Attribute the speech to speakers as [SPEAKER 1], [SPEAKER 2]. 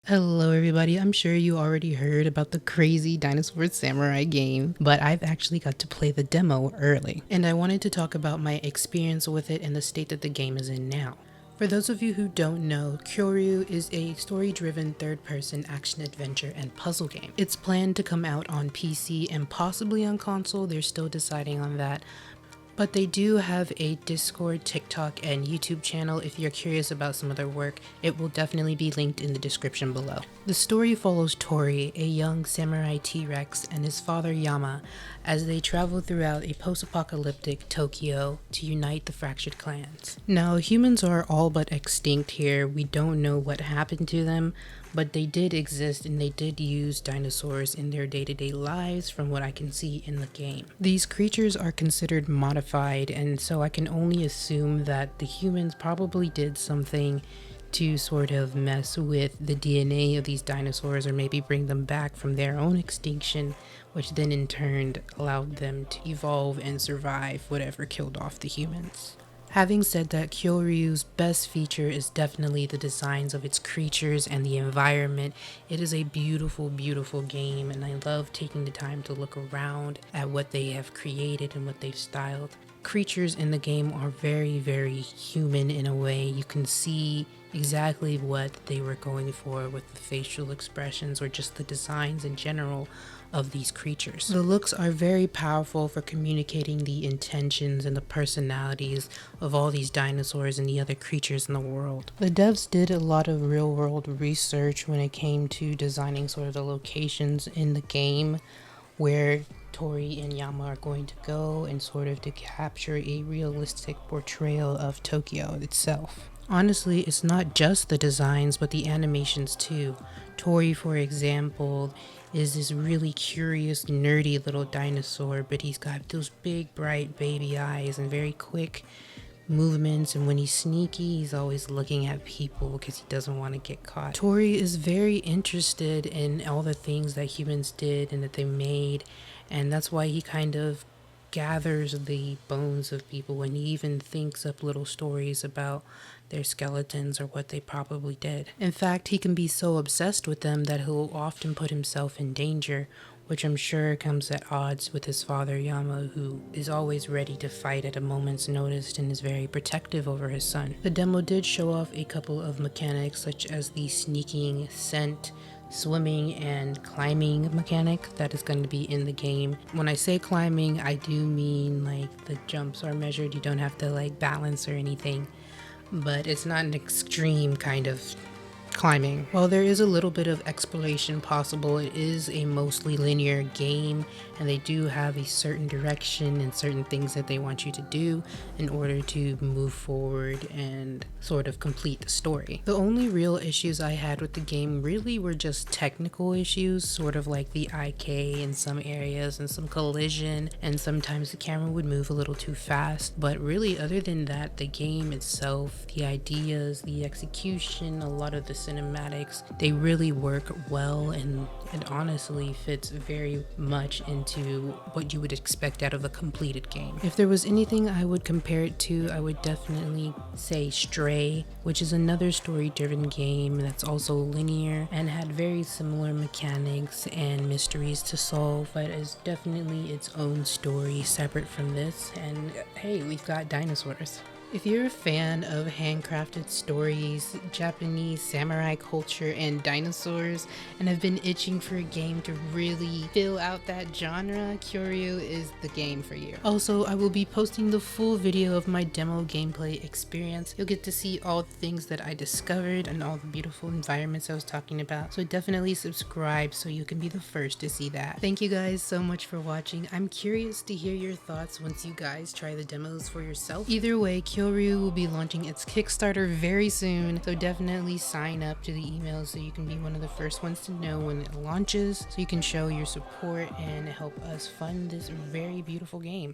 [SPEAKER 1] Hello everybody, I'm sure you already heard about the crazy Dinosaur Samurai game, but I've actually got to play the demo early, and I wanted to talk about my experience with it and the state that the game is in now. For those of you who don't know, Kyoryu is a story-driven third-person action-adventure and puzzle game. It's planned to come out on PC and possibly on console, they're still deciding on that. But they do have a Discord, TikTok, and YouTube channel. If you're curious about some of their work, it will definitely be linked in the description below. The story follows Tori, a young samurai T-Rex, and his father Yama as they travel throughout a post-apocalyptic Tokyo to unite the fractured clans. Now, humans are all but extinct here. We don't know what happened to them, but they did exist and they did use dinosaurs in their day-to-day lives from what I can see in the game. These creatures are considered modified, and so I can only assume that the humans probably did something to sort of mess with the DNA of these dinosaurs or maybe bring them back from their own extinction, which then in turn allowed them to evolve and survive whatever killed off the humans. Having said that, Kyoryu's best feature is definitely the designs of its creatures and the environment. It is a beautiful, beautiful game, and I love taking the time to look around at what they have created and what they've styled. Creatures in the game are very, very human in a way. You can see exactly what they were going for with the facial expressions or just the designs in general of these creatures. The looks are very powerful for communicating the intentions and the personalities of all these dinosaurs and the other creatures in the world. The devs did a lot of real world research when it came to designing sort of the locations in the game where Tori and Yama are going to go and sort of to capture a realistic portrayal of Tokyo itself. Honestly, it's not just the designs, but the animations too. Tori, for example, is this really curious, nerdy little dinosaur, but he's got those big, bright baby eyes and very quick movements, and when he's sneaky, he's always looking at people because he doesn't want to get caught. Tori is very interested in all the things that humans did and that they made, and that's why he kind of gathers the bones of people, and he even thinks up little stories about their skeletons or what they probably did. In fact, he can be so obsessed with them that he'll often put himself in danger, which I'm sure comes at odds with his father Yama, who is always ready to fight at a moment's notice and is very protective over his son. The demo did show off a couple of mechanics such as the sneaking, scent, swimming, and climbing mechanic that is going to be in the game. When I say climbing, I do mean like the jumps are measured. You don't have to like balance or anything, but it's not an extreme kind of climbing. While there is a little bit of exploration possible, it is a mostly linear game, and they do have a certain direction and certain things that they want you to do in order to move forward and sort of complete the story. The only real issues I had with the game really were just technical issues, sort of like the IK in some areas and some collision, and sometimes the camera would move a little too fast. But really, other than that, the game itself, the ideas, the execution, a lot of the cinematics, they really work well, and it honestly fits very much into what you would expect out of a completed game. If there was anything I would compare it to, I would definitely say Stray, which is another story-driven game that's also linear and had very similar mechanics and mysteries to solve, but is definitely its own story separate from this. And hey, we've got dinosaurs. If you're a fan of handcrafted stories, Japanese samurai culture, and dinosaurs, and have been itching for a game to really fill out that genre, Kyoryu is the game for you. Also, I will be posting the full video of my demo gameplay experience. You'll get to see all the things that I discovered and all the beautiful environments I was talking about, so definitely subscribe so you can be the first to see that. Thank you guys so much for watching. I'm curious to hear your thoughts once you guys try the demos for yourself. Either way, Kyoryu will be launching its Kickstarter very soon, so definitely sign up to the emails so you can be one of the first ones to know when it launches, so you can show your support and help us fund this very beautiful game.